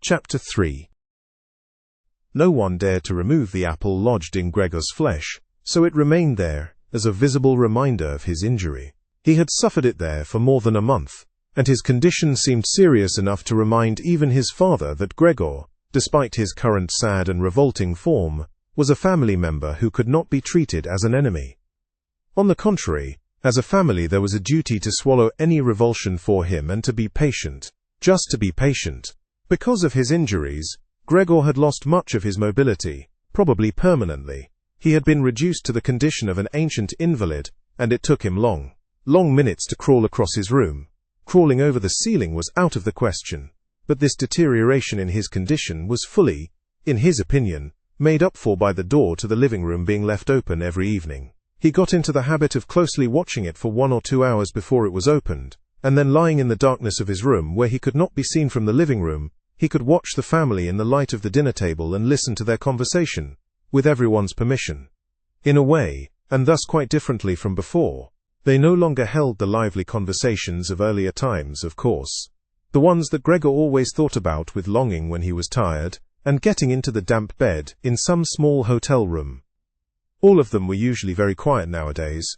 Chapter 3. No one dared to remove the apple lodged in Gregor's flesh, so it remained there, as a visible reminder of his injury. He had suffered it there for more than a month, and his condition seemed serious enough to remind even his father that Gregor, despite his current sad and revolting form, was a family member who could not be treated as an enemy. On the contrary, as a family there was a duty to swallow any revulsion for him and to be patient, just to be patient. Because of his injuries, Gregor had lost much of his mobility, probably permanently. He had been reduced to the condition of an ancient invalid, and it took him long minutes to crawl across his room. Crawling over the ceiling was out of the question, but this deterioration in his condition was fully, in his opinion, made up for by the door to the living room being left open every evening. He got into the habit of closely watching it for 1 or 2 hours before it was opened, and then lying in the darkness of his room where he could not be seen from the living room, he could watch the family in the light of the dinner table and listen to their conversation, with everyone's permission. In a way, and thus quite differently from before, they no longer held the lively conversations of earlier times, of course. The ones that Gregor always thought about with longing when he was tired, and getting into the damp bed in some small hotel room. All of them were usually very quiet nowadays.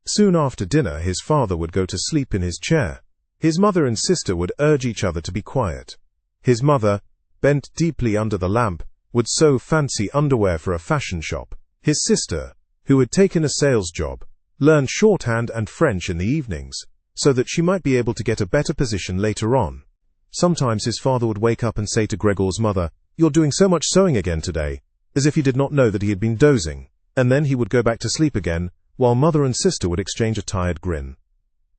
Soon after dinner his father would go to sleep in his chair. His mother and sister would urge each other to be quiet. His mother, bent deeply under the lamp, would sew fancy underwear for a fashion shop. His sister, who had taken a sales job, learned shorthand and French in the evenings, so that she might be able to get a better position later on. Sometimes his father would wake up and say to Gregor's mother, "You're doing so much sewing again today," as if he did not know that he had been dozing, and then he would go back to sleep again, while mother and sister would exchange a tired grin.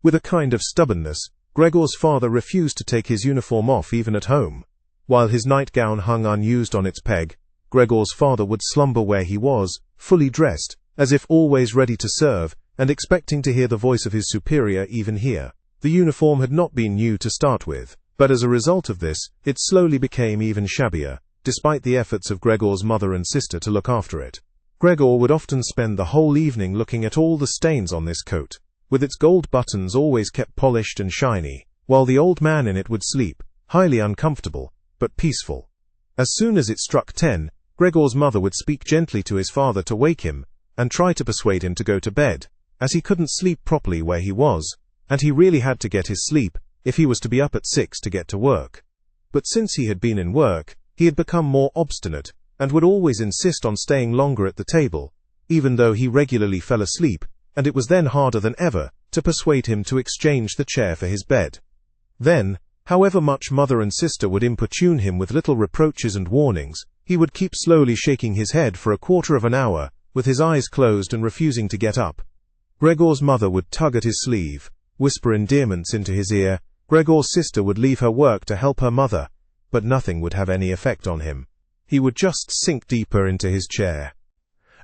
With a kind of stubbornness, Gregor's father refused to take his uniform off even at home. While his nightgown hung unused on its peg, Gregor's father would slumber where he was, fully dressed, as if always ready to serve, and expecting to hear the voice of his superior even here. The uniform had not been new to start with, but as a result of this, it slowly became even shabbier, despite the efforts of Gregor's mother and sister to look after it. Gregor would often spend the whole evening looking at all the stains on this coat, with its gold buttons always kept polished and shiny, while the old man in it would sleep, highly uncomfortable, but peaceful. As soon as it struck 10, Gregor's mother would speak gently to his father to wake him, and try to persuade him to go to bed, as he couldn't sleep properly where he was, and he really had to get his sleep, if he was to be up at 6 to get to work. But since he had been in work, he had become more obstinate, and would always insist on staying longer at the table, even though he regularly fell asleep, and it was then harder than ever to persuade him to exchange the chair for his bed. Then, however much mother and sister would importune him with little reproaches and warnings, he would keep slowly shaking his head for a quarter of an hour, with his eyes closed and refusing to get up. Gregor's mother would tug at his sleeve, whisper endearments into his ear. Gregor's sister would leave her work to help her mother, but nothing would have any effect on him. He would just sink deeper into his chair.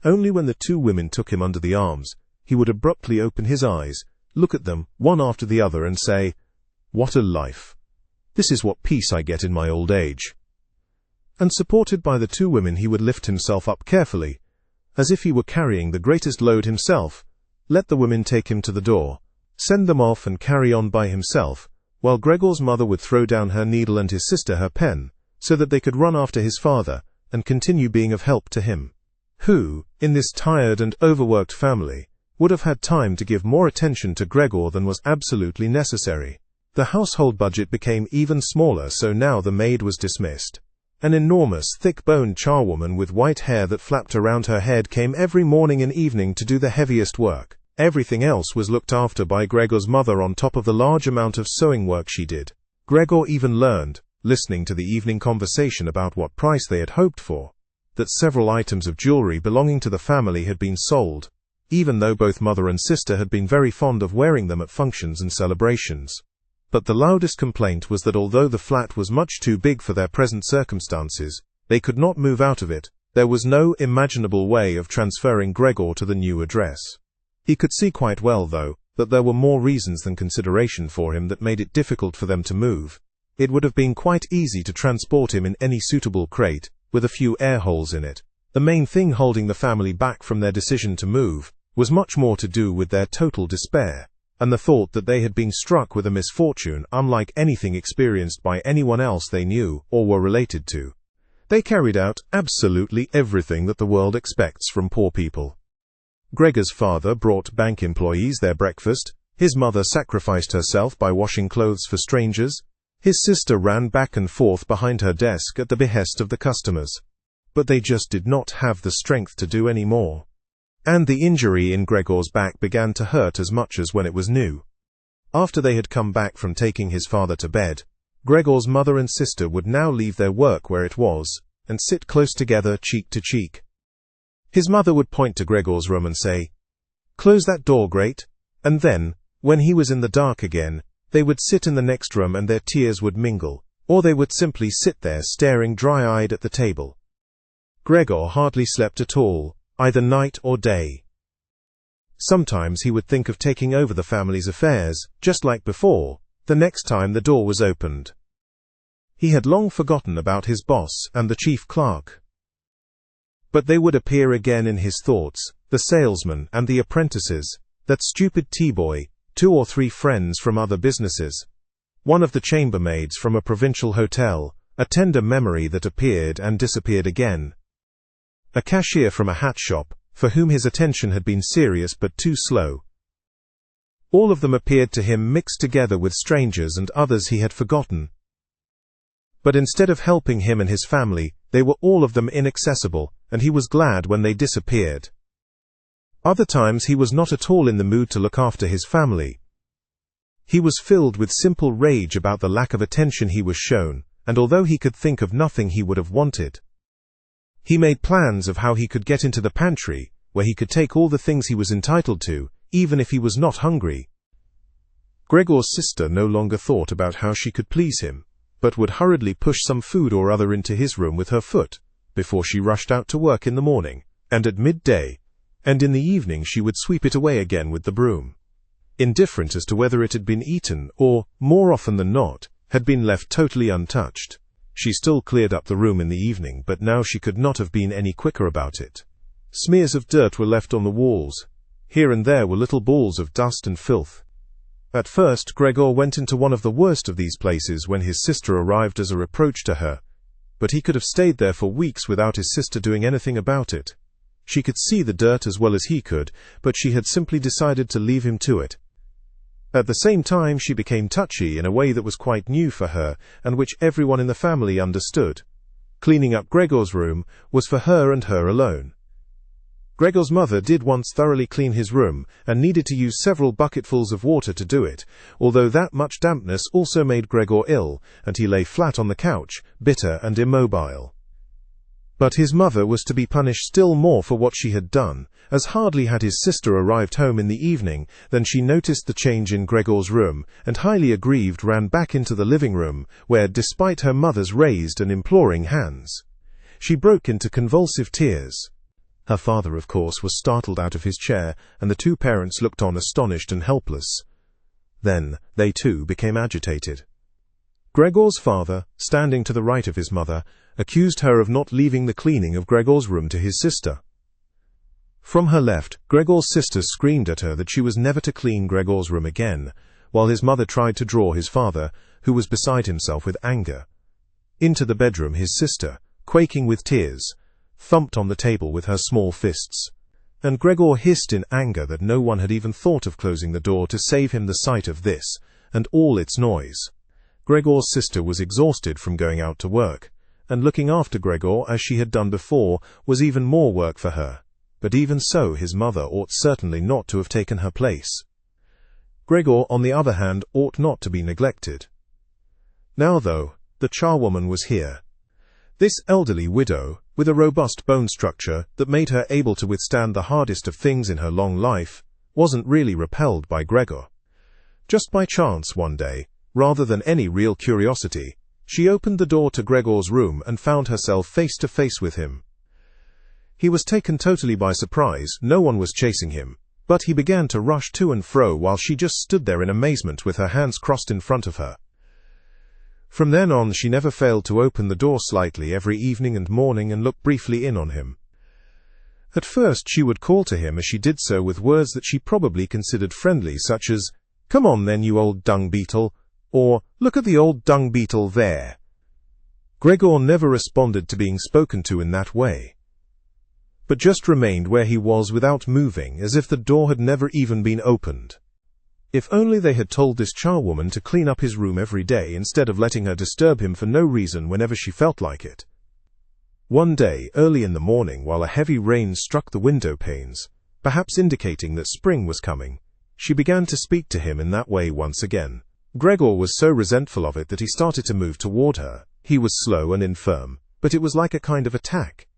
Only when the two women took him under the arms, he would abruptly open his eyes, look at them, one after the other, and say, "What a life! This is what peace I get in my old age." And supported by the two women he would lift himself up carefully, as if he were carrying the greatest load himself, let the women take him to the door, send them off and carry on by himself, while Gregor's mother would throw down her needle and his sister her pen, so that they could run after his father, and continue being of help to him, who, in this tired and overworked family, would have had time to give more attention to Gregor than was absolutely necessary. The household budget became even smaller, so now the maid was dismissed. An enormous, thick-boned charwoman with white hair that flapped around her head came every morning and evening to do the heaviest work. Everything else was looked after by Gregor's mother on top of the large amount of sewing work she did. Gregor even learned, listening to the evening conversation about what price they had hoped for, that several items of jewelry belonging to the family had been sold, even though both mother and sister had been very fond of wearing them at functions and celebrations. But the loudest complaint was that although the flat was much too big for their present circumstances, they could not move out of it. There was no imaginable way of transferring Gregor to the new address. He could see quite well, though, that there were more reasons than consideration for him that made it difficult for them to move. It would have been quite easy to transport him in any suitable crate, with a few air holes in it. The main thing holding the family back from their decision to move was much more to do with their total despair. and the thought that they had been struck with a misfortune unlike anything experienced by anyone else they knew or were related to. They carried out absolutely everything that the world expects from poor people. Gregor's father brought bank employees their breakfast, his mother sacrificed herself by washing clothes for strangers, his sister ran back and forth behind her desk at the behest of the customers. But they just did not have the strength to do any more. And the injury in Gregor's back began to hurt as much as when it was new. After they had come back from taking his father to bed, Gregor's mother and sister would now leave their work where it was, and sit close together, cheek to cheek. His mother would point to Gregor's room and say, "Close that door, Great," and then, when he was in the dark again, they would sit in the next room and their tears would mingle, or they would simply sit there staring dry-eyed at the table. Gregor hardly slept at all, either night or day. Sometimes he would think of taking over the family's affairs, just like before, the next time the door was opened. He had long forgotten about his boss and the chief clerk. But they would appear again in his thoughts, the salesman and the apprentices, that stupid tea-boy, 2 or 3 friends from other businesses, one of the chambermaids from a provincial hotel, a tender memory that appeared and disappeared again, a cashier from a hat shop, for whom his attention had been serious but too slow. All of them appeared to him mixed together with strangers and others he had forgotten. But instead of helping him and his family, they were all of them inaccessible, and he was glad when they disappeared. Other times he was not at all in the mood to look after his family. He was filled with simple rage about the lack of attention he was shown, and although he could think of nothing he would have wanted, he made plans of how he could get into the pantry, where he could take all the things he was entitled to, even if he was not hungry. Gregor's sister no longer thought about how she could please him, but would hurriedly push some food or other into his room with her foot, before she rushed out to work in the morning, and at midday, and in the evening she would sweep it away again with the broom. Indifferent as to whether it had been eaten or, more often than not, had been left totally untouched. She still cleared up the room in the evening, but now she could not have been any quicker about it. Smears of dirt were left on the walls. Here and there were little balls of dust and filth. At first, Gregor went into one of the worst of these places when his sister arrived as a reproach to her, but he could have stayed there for weeks without his sister doing anything about it. She could see the dirt as well as he could, but she had simply decided to leave him to it. At the same time, she became touchy in a way that was quite new for her, and which everyone in the family understood. Cleaning up Gregor's room was for her and her alone. Gregor's mother did once thoroughly clean his room, and needed to use several bucketfuls of water to do it, although that much dampness also made Gregor ill, and he lay flat on the couch, bitter and immobile. But his mother was to be punished still more for what she had done, as hardly had his sister arrived home in the evening than she noticed the change in Gregor's room, and highly aggrieved ran back into the living room, where, despite her mother's raised and imploring hands, she broke into convulsive tears. Her father, of course, was startled out of his chair, and the 2 parents looked on astonished and helpless. Then they too became agitated. Gregor's father, standing to the right of his mother, accused her of not leaving the cleaning of Gregor's room to his sister. From her left, Gregor's sister screamed at her that she was never to clean Gregor's room again, while his mother tried to draw his father, who was beside himself with anger. Into the bedroom his sister, quaking with tears, thumped on the table with her small fists, and Gregor hissed in anger that no one had even thought of closing the door to save him the sight of this, and all its noise. Gregor's sister was exhausted from going out to work, and looking after Gregor as she had done before was even more work for her, but even so his mother ought certainly not to have taken her place. Gregor, on the other hand, ought not to be neglected. Now, though, the charwoman was here. This elderly widow, with a robust bone structure that made her able to withstand the hardest of things in her long life, wasn't really repelled by Gregor. Just by chance one day, rather than any real curiosity, she opened the door to Gregor's room and found herself face to face with him. He was taken totally by surprise. No one was chasing him, but he began to rush to and fro while she just stood there in amazement with her hands crossed in front of her. From then on, she never failed to open the door slightly every evening and morning and look briefly in on him. At first she would call to him as she did so with words that she probably considered friendly, such as, "Come on then, you old dung beetle," or "Look at the old dung beetle there." Gregor never responded to being spoken to in that way, but just remained where he was without moving, as if the door had never even been opened. If only they had told this charwoman to clean up his room every day instead of letting her disturb him for no reason whenever she felt like it. One day, early in the morning, while a heavy rain struck the window panes, perhaps indicating that spring was coming, she began to speak to him in that way once again. Gregor was so resentful of it that he started to move toward her. He was slow and infirm, but it was like a kind of attack.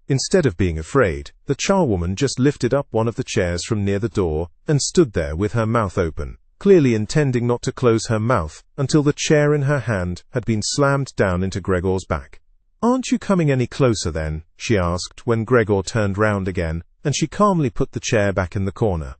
Instead of being afraid, the charwoman just lifted up one of the chairs from near the door and stood there with her mouth open, clearly intending not to close her mouth until the chair in her hand had been slammed down into Gregor's back. "Aren't you coming any closer then?" she asked when Gregor turned round again, and she calmly put the chair back in the corner.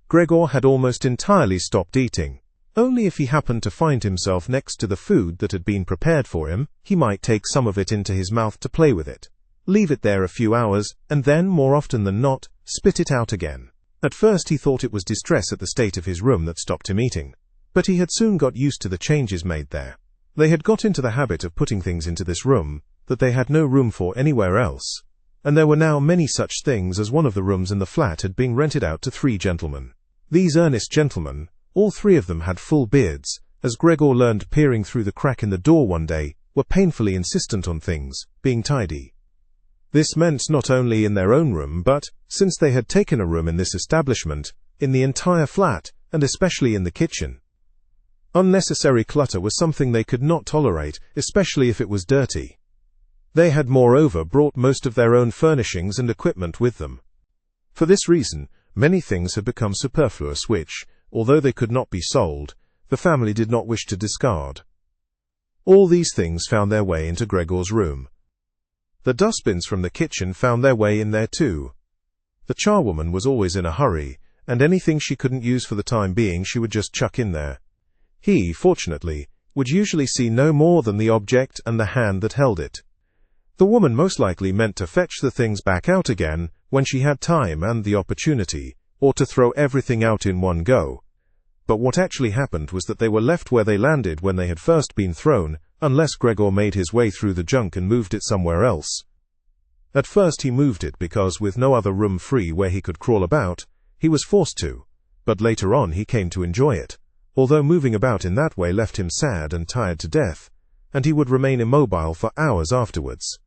Gregor had almost entirely stopped eating. Only if he happened to find himself next to the food that had been prepared for him, he might take some of it into his mouth to play with it, leave it there a few hours, and then, more often than not, spit it out again. At first he thought it was distress at the state of his room that stopped him eating, but he had soon got used to the changes made there. They had got into the habit of putting things into this room that they had no room for anywhere else, and there were now many such things, as one of the rooms in the flat had been rented out to 3 gentlemen. These earnest gentlemen, all 3 of them had full beards, as Gregor learned peering through the crack in the door one day, were painfully insistent on things being tidy. This meant not only in their own room, but, since they had taken a room in this establishment, in the entire flat, and especially in the kitchen. Unnecessary clutter was something they could not tolerate, especially if it was dirty. They had moreover brought most of their own furnishings and equipment with them. For this reason, many things had become superfluous which, although they could not be sold, the family did not wish to discard. All these things found their way into Gregor's room. The dustbins from the kitchen found their way in there too. The charwoman was always in a hurry, and anything she couldn't use for the time being she would just chuck in there. He, fortunately, would usually see no more than the object and the hand that held it. The woman most likely meant to fetch the things back out again when she had time and the opportunity, or to throw everything out in one go. But what actually happened was that they were left where they landed when they had first been thrown, unless Gregor made his way through the junk and moved it somewhere else. At first he moved it because, with no other room free where he could crawl about, he was forced to, but later on he came to enjoy it, although moving about in that way left him sad and tired to death, and he would remain immobile for hours afterwards.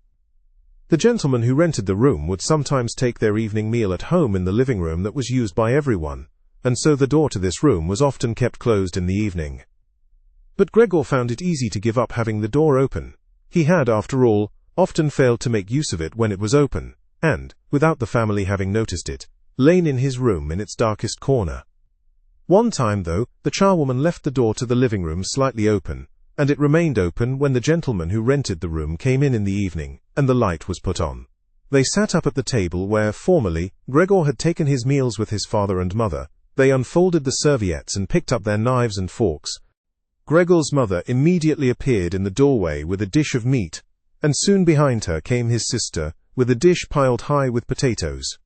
The gentleman who rented the room would sometimes take their evening meal at home in the living room that was used by everyone, and so the door to this room was often kept closed in the evening. But Gregor found it easy to give up having the door open. He had, after all, often failed to make use of it when it was open, and, without the family having noticed it, lain in his room in its darkest corner. One time, though, the charwoman left the door to the living room slightly open, and it remained open when the gentleman who rented the room came in the evening, and the light was put on. They sat up at the table where, formerly, Gregor had taken his meals with his father and mother. They unfolded the serviettes and picked up their knives and forks. Gregor's mother immediately appeared in the doorway with a dish of meat, and soon behind her came his sister, with a dish piled high with potatoes.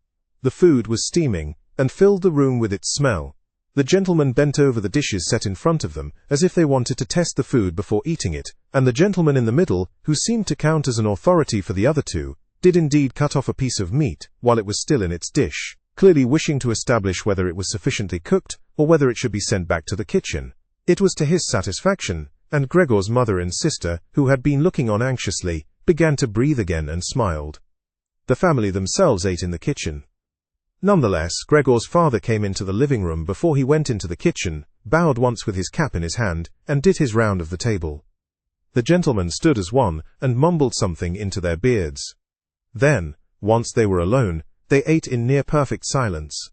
The food was steaming, and filled the room with its smell. The gentlemen bent over the dishes set in front of them, as if they wanted to test the food before eating it, and the gentleman in the middle, who seemed to count as an authority for the other 2, did indeed cut off a piece of meat, while it was still in its dish, clearly wishing to establish whether it was sufficiently cooked, or whether it should be sent back to the kitchen. It was to his satisfaction, and Gregor's mother and sister, who had been looking on anxiously, began to breathe again and smiled. The family themselves ate in the kitchen. Nonetheless, Gregor's father came into the living room before he went into the kitchen, bowed once with his cap in his hand, and did his round of the table. The gentlemen stood as one, and mumbled something into their beards. Then, once they were alone, they ate in near-perfect silence.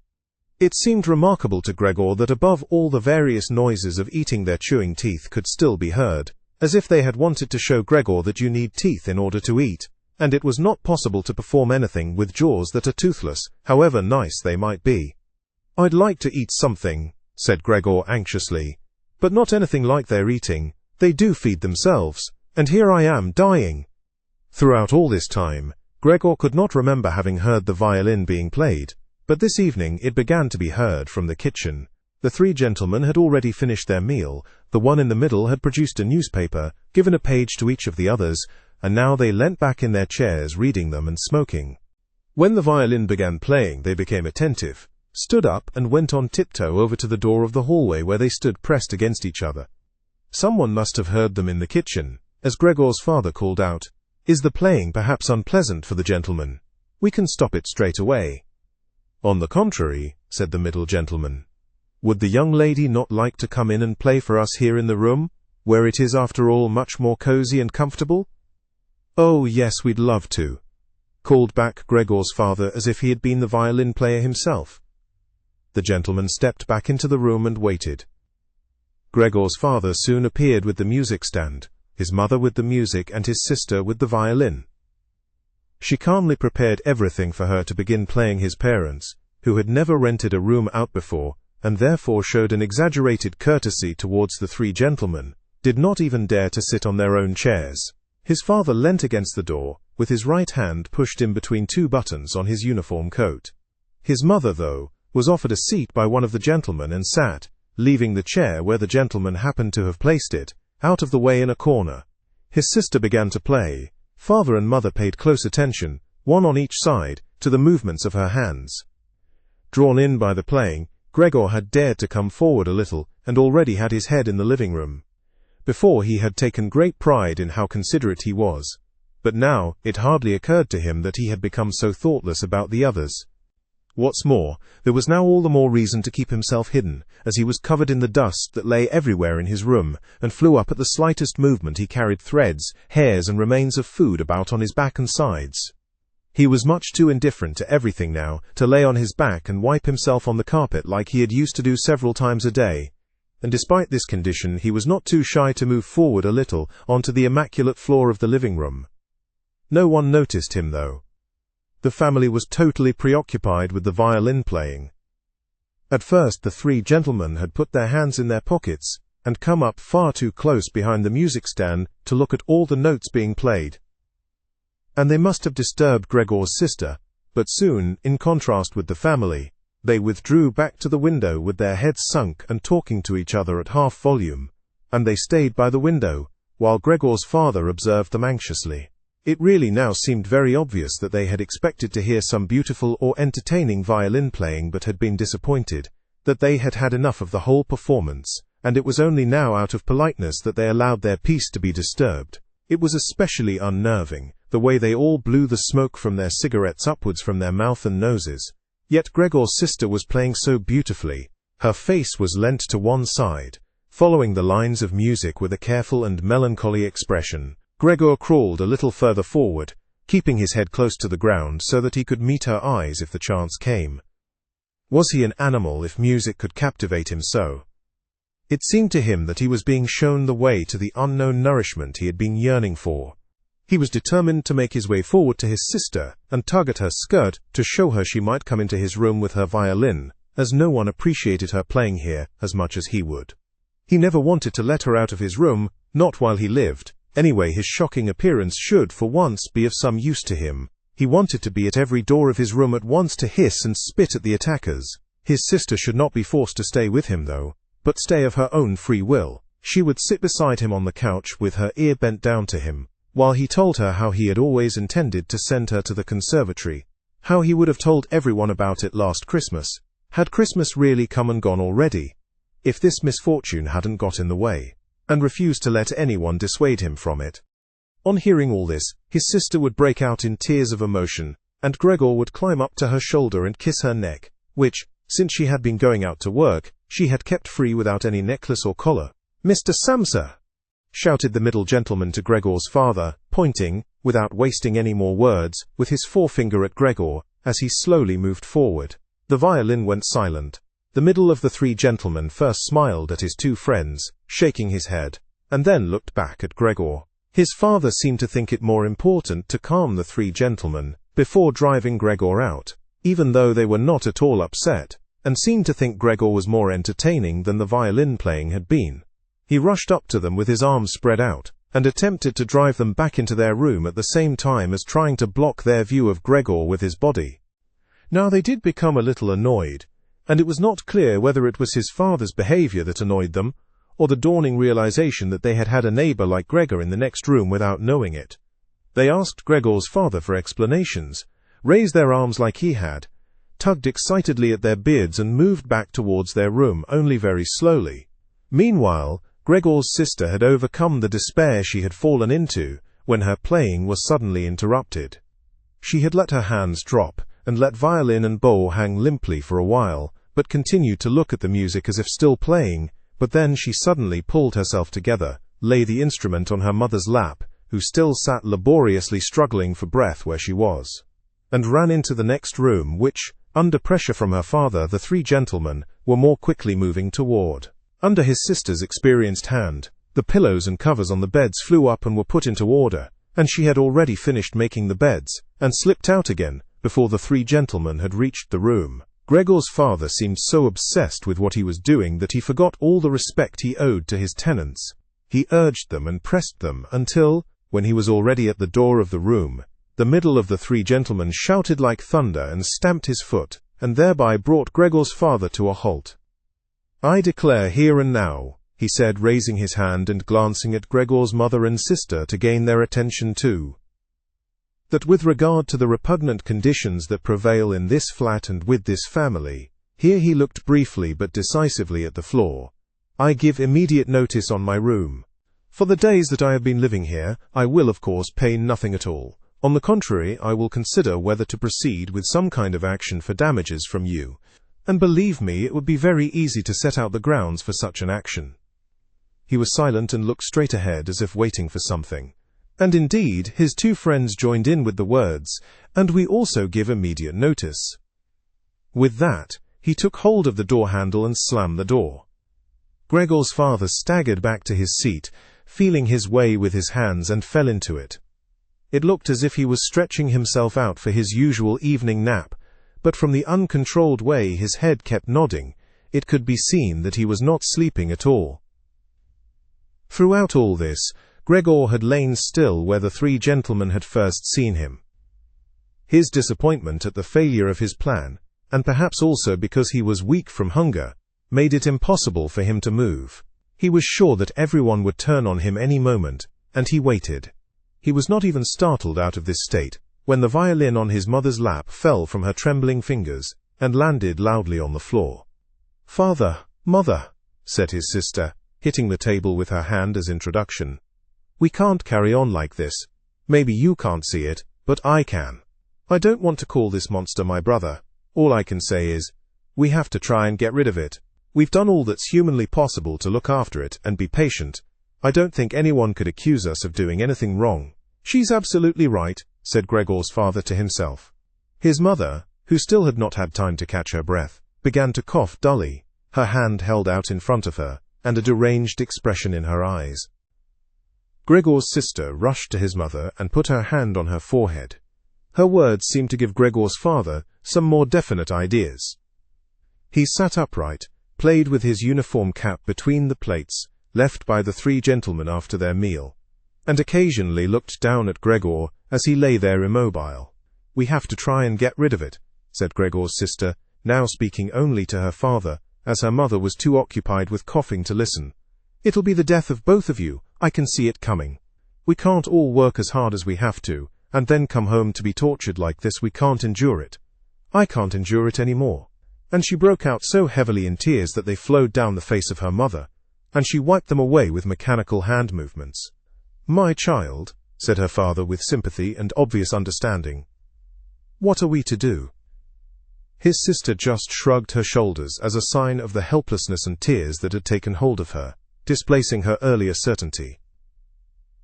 It seemed remarkable to Gregor that above all the various noises of eating their chewing teeth could still be heard, as if they had wanted to show Gregor that you need teeth in order to eat, and it was not possible to perform anything with jaws that are toothless, however nice they might be. "I'd like to eat something," said Gregor anxiously, "but not anything like they're eating. They do feed themselves, and here I am dying." Throughout all this time, Gregor could not remember having heard the violin being played, but this evening it began to be heard from the kitchen. The three gentlemen had already finished their meal. The one in the middle had produced a newspaper, given a page to each of the others, and now they leant back in their chairs reading them and smoking. When the violin began playing, they became attentive, stood up and went on tiptoe over to the door of the hallway where they stood pressed against each other. Someone must have heard them in the kitchen, as Gregor's father called out, "Is the playing perhaps unpleasant for the gentleman? We can stop it straight away." "On the contrary," said the middle gentleman. "Would the young lady not like to come in and play for us here in the room, where it is after all much more cozy and comfortable?" "Oh, yes, we'd love to," called back Gregor's father as if he had been the violin player himself. The gentleman stepped back into the room and waited. Gregor's father soon appeared with the music stand, his mother with the music and his sister with the violin. She calmly prepared everything for her to begin playing. His parents, who had never rented a room out before, and therefore showed an exaggerated courtesy towards the three gentlemen, did not even dare to sit on their own chairs. His father leant against the door, with his right hand pushed in between two buttons on his uniform coat. His mother, though, was offered a seat by one of the gentlemen and sat, leaving the chair where the gentleman happened to have placed it, out of the way in a corner. His sister began to play. Father and mother paid close attention, one on each side, to the movements of her hands. Drawn in by the playing, Gregor had dared to come forward a little, and already had his head in the living room. Before he had taken great pride in how considerate he was, but now it hardly occurred to him that he had become so thoughtless about the others. What's more, there was now all the more reason to keep himself hidden, as he was covered in the dust that lay everywhere in his room, and flew up at the slightest movement. He carried threads, hairs and remains of food about on his back and sides. He was much too indifferent to everything now to lay on his back and wipe himself on the carpet like he had used to do several times a day. And despite this condition, he was not too shy to move forward a little onto the immaculate floor of the living room. No one noticed him, though. The family was totally preoccupied with the violin playing. At first the three gentlemen had put their hands in their pockets and come up far too close behind the music stand to look at all the notes being played. And they must have disturbed Gregor's sister, but soon, in contrast with the family, they withdrew back to the window with their heads sunk and talking to each other at half volume, and they stayed by the window, while Gregor's father observed them anxiously. It really now seemed very obvious that they had expected to hear some beautiful or entertaining violin playing but had been disappointed, that they had had enough of the whole performance, and it was only now out of politeness that they allowed their peace to be disturbed. It was especially unnerving, the way they all blew the smoke from their cigarettes upwards from their mouth and noses. Yet Gregor's sister was playing so beautifully. Her face was leant to one side, following the lines of music with a careful and melancholy expression. Gregor crawled a little further forward, keeping his head close to the ground so that he could meet her eyes if the chance came. Was he an animal if music could captivate him so? It seemed to him that he was being shown the way to the unknown nourishment he had been yearning for. He was determined to make his way forward to his sister and tug at her skirt to show her she might come into his room with her violin, as no one appreciated her playing here as much as he would. He never wanted to let her out of his room, not while he lived. Anyway, his shocking appearance should, for once, be of some use to him. He wanted to be at every door of his room at once to hiss and spit at the attackers. His sister should not be forced to stay with him, though, but stay of her own free will. She would sit beside him on the couch with her ear bent down to him, while he told her how he had always intended to send her to the conservatory, how he would have told everyone about it last Christmas. Had Christmas really come and gone already, if this misfortune hadn't got in the way, and refused to let anyone dissuade him from it? On hearing all this, his sister would break out in tears of emotion, and Gregor would climb up to her shoulder and kiss her neck, which, since she had been going out to work, she had kept free without any necklace or collar. "Mr. Samsa!" shouted the middle gentleman to Gregor's father, pointing, without wasting any more words, with his forefinger at Gregor, as he slowly moved forward. The violin went silent. The middle of the three gentlemen first smiled at his two friends, shaking his head, and then looked back at Gregor. His father seemed to think it more important to calm the three gentlemen before driving Gregor out, even though they were not at all upset, and seemed to think Gregor was more entertaining than the violin playing had been. He rushed up to them with his arms spread out, and attempted to drive them back into their room at the same time as trying to block their view of Gregor with his body. Now they did become a little annoyed, and it was not clear whether it was his father's behavior that annoyed them, or the dawning realization that they had had a neighbor like Gregor in the next room without knowing it. They asked Gregor's father for explanations, raised their arms like he had, tugged excitedly at their beards and moved back towards their room only very slowly. Meanwhile, Gregor's sister had overcome the despair she had fallen into when her playing was suddenly interrupted. She had let her hands drop and let violin and bow hang limply for a while, but continued to look at the music as if still playing, but then she suddenly pulled herself together, laid the instrument on her mother's lap, who still sat laboriously struggling for breath where she was, and ran into the next room which, under pressure from her father, the three gentlemen were more quickly moving toward. Under his sister's experienced hand, the pillows and covers on the beds flew up and were put into order, and she had already finished making the beds, and slipped out again, before the three gentlemen had reached the room. Gregor's father seemed so obsessed with what he was doing that he forgot all the respect he owed to his tenants. He urged them and pressed them until, when he was already at the door of the room, the middle of the three gentlemen shouted like thunder and stamped his foot, and thereby brought Gregor's father to a halt. "I declare here and now," he said, raising his hand and glancing at Gregor's mother and sister to gain their attention too, "that with regard to the repugnant conditions that prevail in this flat and with this family," here he looked briefly but decisively at the floor, "I give immediate notice on my room. For the days that I have been living here, I will of course pay nothing at all. On the contrary, I will consider whether to proceed with some kind of action for damages from you, and believe me, it would be very easy to set out the grounds for such an action." He was silent and looked straight ahead as if waiting for something. And indeed, his two friends joined in with the words, "And we also give immediate notice." With that, he took hold of the door handle and slammed the door. Gregor's father staggered back to his seat, feeling his way with his hands, and fell into it. It looked as if he was stretching himself out for his usual evening nap, but from the uncontrolled way his head kept nodding, it could be seen that he was not sleeping at all. Throughout all this, Gregor had lain still where the three gentlemen had first seen him. His disappointment at the failure of his plan, and perhaps also because he was weak from hunger, made it impossible for him to move. He was sure that everyone would turn on him any moment, and he waited. He was not even startled out of this state, when the violin on his mother's lap fell from her trembling fingers, and landed loudly on the floor. "Father, mother," said his sister, hitting the table with her hand as introduction. "We can't carry on like this. Maybe you can't see it, but I can. I don't want to call this monster my brother. All I can say is, we have to try and get rid of it. We've done all that's humanly possible to look after it and be patient. I don't think anyone could accuse us of doing anything wrong." "She's absolutely right," said Gregor's father to himself. His mother, who still had not had time to catch her breath, began to cough dully, her hand held out in front of her, and a deranged expression in her eyes. Gregor's sister rushed to his mother and put her hand on her forehead. Her words seemed to give Gregor's father some more definite ideas. He sat upright, played with his uniform cap between the plates left by the three gentlemen after their meal, and occasionally looked down at Gregor as he lay there immobile. "We have to try and get rid of it," said Gregor's sister, now speaking only to her father, as her mother was too occupied with coughing to listen. "It'll be the death of both of you. I can see it coming. We can't all work as hard as we have to, and then come home to be tortured like this. We can't endure it. I can't endure it any more." And she broke out so heavily in tears that they flowed down the face of her mother, and she wiped them away with mechanical hand movements. "My child," said her father with sympathy and obvious understanding, "what are we to do?" His sister just shrugged her shoulders as a sign of the helplessness and tears that had taken hold of her, displacing her earlier certainty.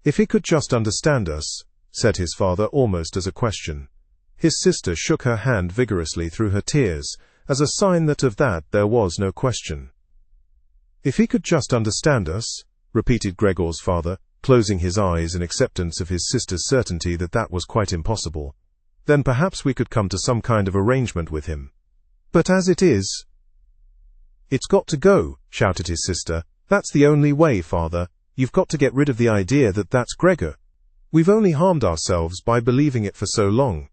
"If he could just understand us," said his father almost as a question. His sister shook her hand vigorously through her tears, as a sign that of that there was no question. "If he could just understand us," repeated Gregor's father, closing his eyes in acceptance of his sister's certainty that that was quite impossible, "then perhaps we could come to some kind of arrangement with him. But as it is—" "It's got to go," shouted his sister. "That's the only way, father. You've got to get rid of the idea that that's Gregor. We've only harmed ourselves by believing it for so long.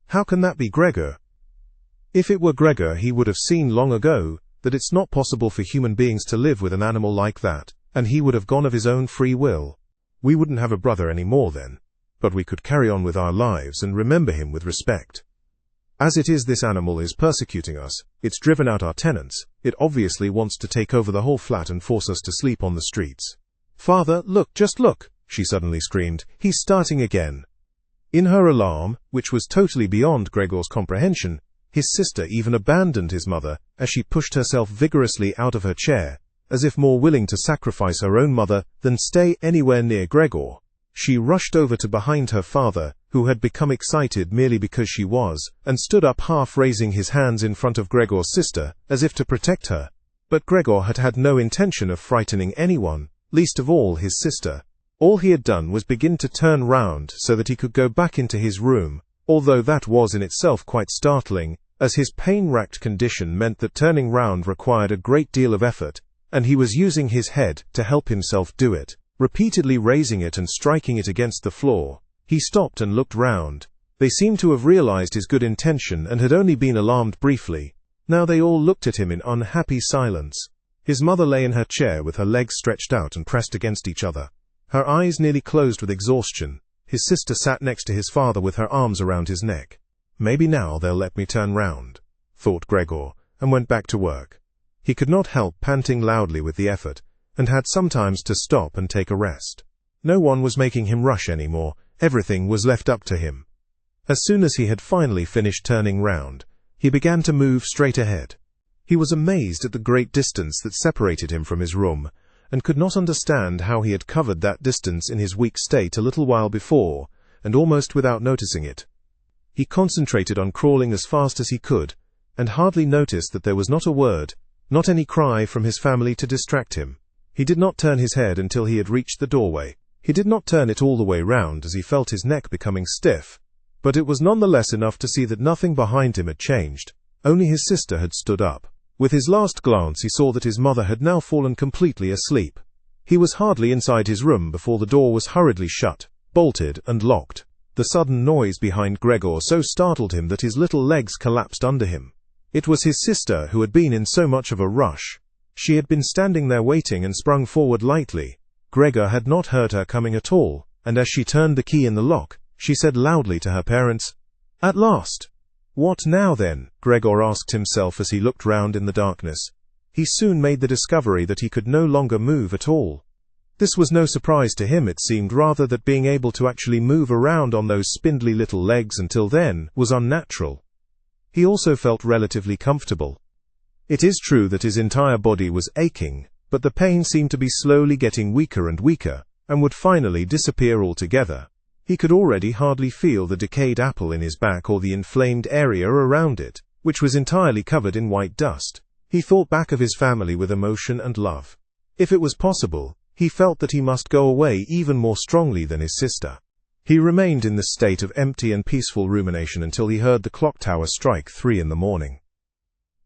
How can that be Gregor?" If it were Gregor, he would have seen long ago that it's not possible for human beings to live with an animal like that, and he would have gone of his own free will. We wouldn't have a brother anymore then, but we could carry on with our lives and remember him with respect. As it is, this animal is persecuting us. It's driven out our tenants. It obviously wants to take over the whole flat and force us to sleep on the streets. Father, look, just look, she suddenly screamed. He's starting again. In her alarm, which was totally beyond Gregor's comprehension, his sister even abandoned his mother as she pushed herself vigorously out of her chair, as if more willing to sacrifice her own mother than stay anywhere near Gregor. She rushed over to behind her father, who had become excited merely because she was, and stood up, half raising his hands in front of Gregor's sister, as if to protect her. But Gregor had had no intention of frightening anyone, least of all his sister. All he had done was begin to turn round so that he could go back into his room, although that was in itself quite startling, as his pain-racked condition meant that turning round required a great deal of effort, and he was using his head to help himself do it, repeatedly raising it and striking it against the floor. He stopped and looked round. They seemed to have realized his good intention and had only been alarmed briefly. Now they all looked at him in unhappy silence. His mother lay in her chair with her legs stretched out and pressed against each other, her eyes nearly closed with exhaustion. His sister sat next to his father with her arms around his neck. Maybe now they'll let me turn round, thought Gregor, and went back to work. He could not help panting loudly with the effort, and had sometimes to stop and take a rest. No one was making him rush anymore. Everything was left up to him. As soon as he had finally finished turning round, he began to move straight ahead. He was amazed at the great distance that separated him from his room, and could not understand how he had covered that distance in his weak state a little while before, and almost without noticing it. He concentrated on crawling as fast as he could, and hardly noticed that there was not a word, not any cry from his family to distract him. He did not turn his head until he had reached the doorway. He did not turn it all the way round as he felt his neck becoming stiff, but it was none the less enough to see that nothing behind him had changed. Only his sister had stood up. With his last glance he saw that his mother had now fallen completely asleep. He was hardly inside his room before the door was hurriedly shut, bolted and locked. The sudden noise behind Gregor so startled him that his little legs collapsed under him. It was his sister who had been in so much of a rush. She had been standing there waiting and sprung forward lightly. Gregor had not heard her coming at all, and as she turned the key in the lock, she said loudly to her parents, "At last!" What now then? Gregor asked himself as he looked round in the darkness. He soon made the discovery that he could no longer move at all. This was no surprise to him. It seemed rather that being able to actually move around on those spindly little legs until then was unnatural. He also felt relatively comfortable. It is true that his entire body was aching, but the pain seemed to be slowly getting weaker and weaker, and would finally disappear altogether. He could already hardly feel the decayed apple in his back or the inflamed area around it, which was entirely covered in white dust. He thought back of his family with emotion and love. If it was possible, he felt that he must go away even more strongly than his sister. He remained in this state of empty and peaceful rumination until he heard the clock tower strike 3 in the morning.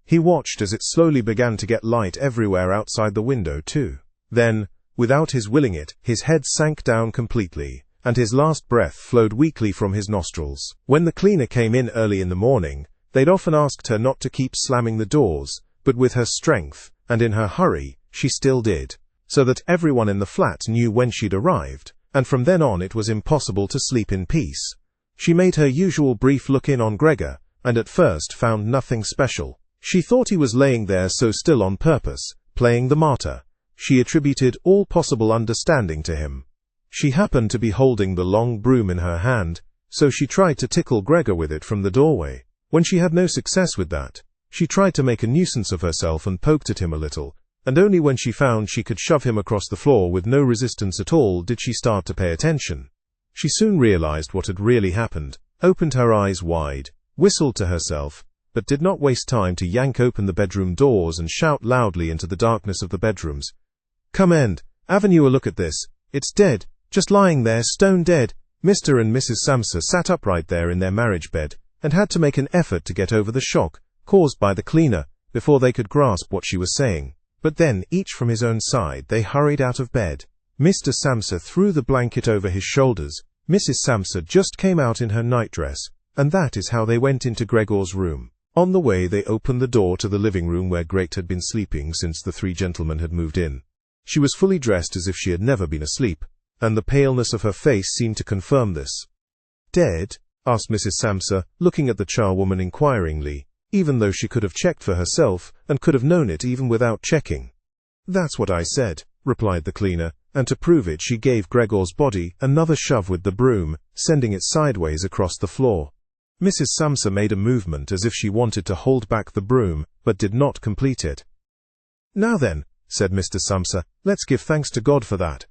He watched as it slowly began to get light everywhere outside the window too. Then, without his willing it, his head sank down completely, and his last breath flowed weakly from his nostrils. When the cleaner came in early in the morning, they'd often asked her not to keep slamming the doors, but with her strength, and in her hurry, she still did, so that everyone in the flat knew when she'd arrived, and from then on it was impossible to sleep in peace. She made her usual brief look in on Gregor, and at first found nothing special. She thought he was laying there so still on purpose, playing the martyr. She attributed all possible understanding to him. She happened to be holding the long broom in her hand, so she tried to tickle Gregor with it from the doorway. When she had no success with that, she tried to make a nuisance of herself and poked at him a little, and only when she found she could shove him across the floor with no resistance at all did she start to pay attention. She soon realized what had really happened, opened her eyes wide, whistled to herself, but did not waste time to yank open the bedroom doors and shout loudly into the darkness of the bedrooms. "Come in, haven't you a look at this? It's dead, just lying there, stone dead." Mr. and Mrs. Samsa sat upright there in their marriage bed, and had to make an effort to get over the shock caused by the cleaner before they could grasp what she was saying. But then, each from his own side, they hurried out of bed. Mr. Samsa threw the blanket over his shoulders. Mrs. Samsa just came out in her nightdress, and that is how they went into Gregor's room. On the way, they opened the door to the living room where Grete had been sleeping since the three gentlemen had moved in. She was fully dressed as if she had never been asleep, and the paleness of her face seemed to confirm this. "Dead?" asked Mrs. Samsa, looking at the charwoman inquiringly, even though she could have checked for herself and could have known it even without checking. "That's what I said," replied the cleaner, and to prove it she gave Gregor's body another shove with the broom, sending it sideways across the floor. Mrs. Samsa made a movement as if she wanted to hold back the broom, but did not complete it. "Now then," said Mr. Samsa, "let's give thanks to God for that."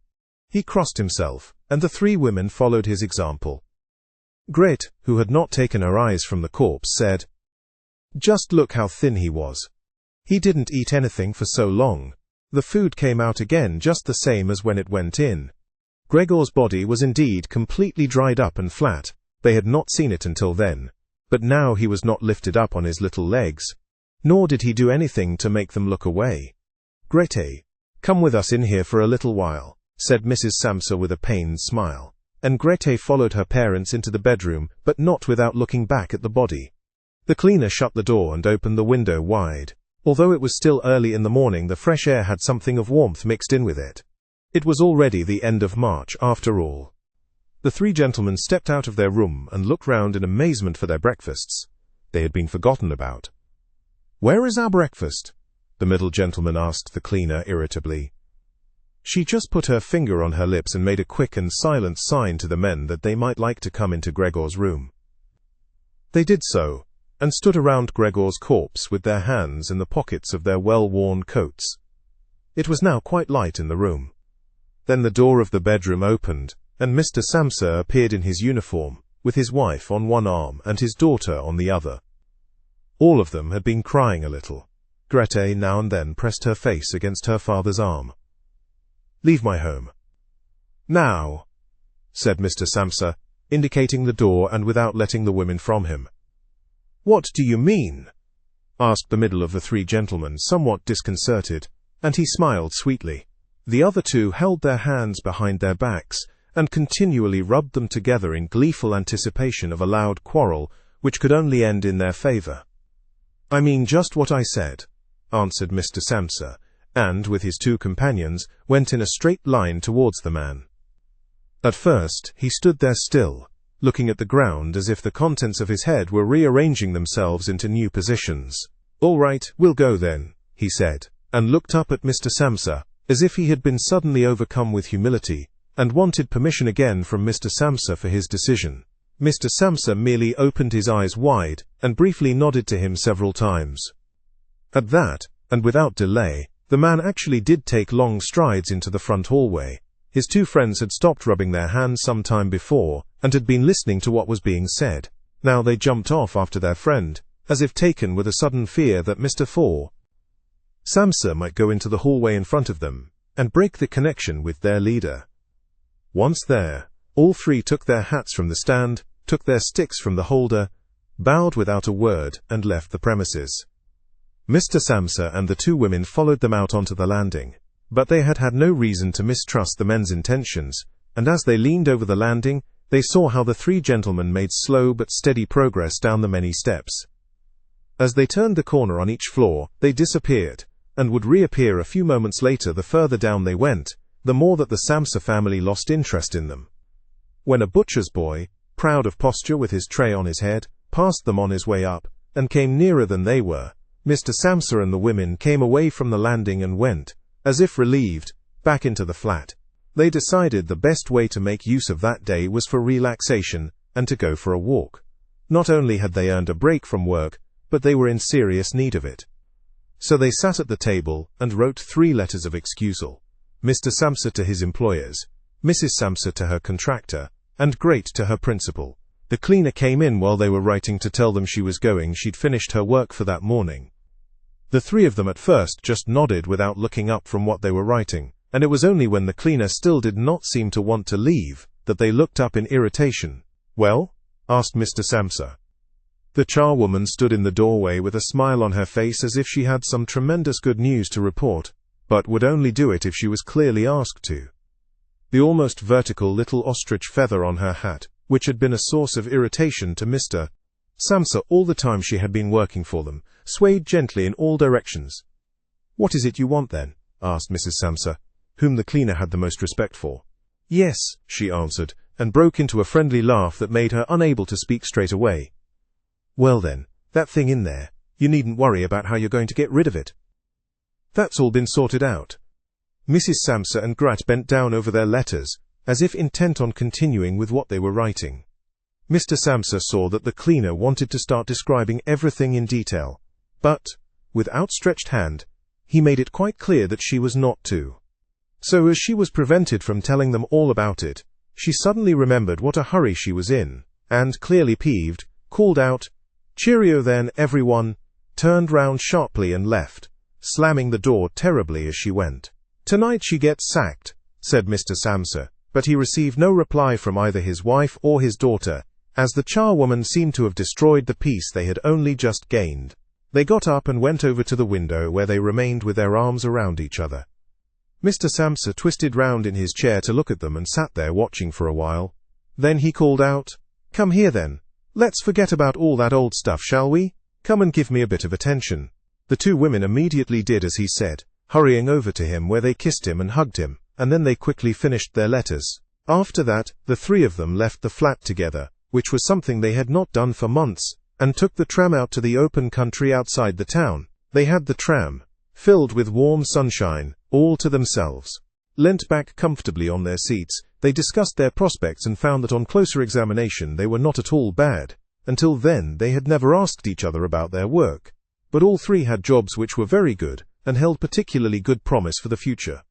He crossed himself, and the three women followed his example. Grete, who had not taken her eyes from the corpse, said, "Just look how thin he was. He didn't eat anything for so long. The food came out again just the same as when it went in." Gregor's body was indeed completely dried up and flat. They had not seen it until then. But now he was not lifted up on his little legs. Nor did he do anything to make them look away. "Grete, come with us in here for a little while," said Mrs. Samsa with a pained smile. And Grete followed her parents into the bedroom, but not without looking back at the body. The cleaner shut the door and opened the window wide. Although it was still early in the morning, the fresh air had something of warmth mixed in with it. It was already the end of March, after all. The three gentlemen stepped out of their room and looked round in amazement for their breakfasts. They had been forgotten about. "Where is our breakfast?" the middle gentleman asked the cleaner irritably. She just put her finger on her lips and made a quick and silent sign to the men that they might like to come into Gregor's room. They did so, and stood around Gregor's corpse with their hands in the pockets of their well-worn coats. It was now quite light in the room. Then the door of the bedroom opened, and Mr. Samsa appeared in his uniform, with his wife on one arm and his daughter on the other. All of them had been crying a little. Grete now and then pressed her face against her father's arm. "Leave my home." "Now," said Mr. Samsa, indicating the door and without letting the women from him. "What do you mean?" asked the middle of the three gentlemen, somewhat disconcerted, and he smiled sweetly. The other two held their hands behind their backs and continually rubbed them together in gleeful anticipation of a loud quarrel which could only end in their favor. "I mean just what I said," answered Mr. Samsa, and, with his two companions, went in a straight line towards the man. At first, he stood there still, looking at the ground as if the contents of his head were rearranging themselves into new positions. "All right, we'll go then," he said, and looked up at Mr. Samsa, as if he had been suddenly overcome with humility, and wanted permission again from Mr. Samsa for his decision. Mr. Samsa merely opened his eyes wide, and briefly nodded to him several times. At that, and without delay, the man actually did take long strides into the front hallway. His two friends had stopped rubbing their hands some time before, and had been listening to what was being said. Now they jumped off after their friend, as if taken with a sudden fear that Mr. Samsa might go into the hallway in front of them, and break the connection with their leader. Once there, all three took their hats from the stand, took their sticks from the holder, bowed without a word, and left the premises. Mr. Samsa and the two women followed them out onto the landing, but they had had no reason to mistrust the men's intentions, and as they leaned over the landing, they saw how the three gentlemen made slow but steady progress down the many steps. As they turned the corner on each floor, they disappeared, and would reappear a few moments later. The further down they went, the more that the Samsa family lost interest in them. When a butcher's boy, proud of posture with his tray on his head, passed them on his way up, and came nearer than they were, Mr. Samsa and the women came away from the landing and went, as if relieved, back into the flat. They decided the best way to make use of that day was for relaxation, and to go for a walk. Not only had they earned a break from work, but they were in serious need of it. So they sat at the table and wrote 3 letters of excusal. Mr. Samsa to his employers, Mrs. Samsa to her contractor, and Grete to her principal. The cleaner came in while they were writing to tell them she was going. She'd finished her work for that morning. The 3 of them at first just nodded without looking up from what they were writing, and it was only when the cleaner still did not seem to want to leave that they looked up in irritation. "Well?" asked Mr. Samsa. The charwoman stood in the doorway with a smile on her face as if she had some tremendous good news to report, but would only do it if she was clearly asked to. The almost vertical little ostrich feather on her hat, which had been a source of irritation to Mr. Samsa, all the time she had been working for them, swayed gently in all directions. "What is it you want, then?" asked Mrs. Samsa, whom the cleaner had the most respect for. "Yes," she answered, and broke into a friendly laugh that made her unable to speak straight away. "Well then, that thing in there, you needn't worry about how you're going to get rid of it. That's all been sorted out." Mrs. Samsa and Grat bent down over their letters, as if intent on continuing with what they were writing. Mr. Samsa saw that the cleaner wanted to start describing everything in detail, but, with outstretched hand, he made it quite clear that she was not to. So as she was prevented from telling them all about it, she suddenly remembered what a hurry she was in, and, clearly peeved, called out, "Cheerio then, everyone," turned round sharply and left, slamming the door terribly as she went. "Tonight she gets sacked," said Mr. Samsa, but he received no reply from either his wife or his daughter, as the charwoman seemed to have destroyed the peace they had only just gained. They got up and went over to the window, where they remained with their arms around each other. Mr. Samsa twisted round in his chair to look at them and sat there watching for a while. Then he called out, "Come here then. Let's forget about all that old stuff, shall we? Come and give me a bit of attention." The two women immediately did as he said, hurrying over to him, where they kissed him and hugged him, and then they quickly finished their letters. After that, the three of them left the flat together, which was something they had not done for months, and took the tram out to the open country outside the town. They had the tram, filled with warm sunshine, all to themselves. Leant back comfortably on their seats, they discussed their prospects and found that on closer examination they were not at all bad. Until then they had never asked each other about their work. But all three had jobs which were very good, and held particularly good promise for the future.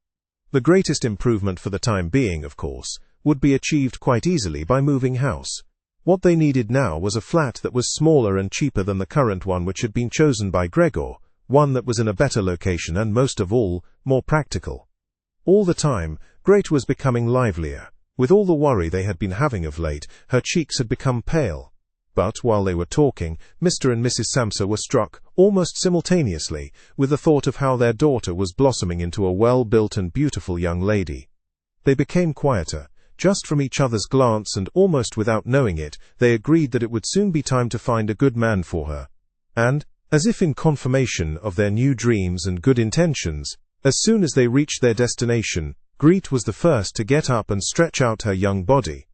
The greatest improvement for the time being, of course, would be achieved quite easily by moving house. What they needed now was a flat that was smaller and cheaper than the current one which had been chosen by Gregor, one that was in a better location and, most of all, more practical. All the time, Great was becoming livelier. With all the worry they had been having of late, her cheeks had become pale. But, while they were talking, Mr. and Mrs. Samsa were struck, almost simultaneously, with the thought of how their daughter was blossoming into a well-built and beautiful young lady. They became quieter. Just from each other's glance, and almost without knowing it, they agreed that it would soon be time to find a good man for her. And, as if in confirmation of their new dreams and good intentions, as soon as they reached their destination, Greet was the first to get up and stretch out her young body.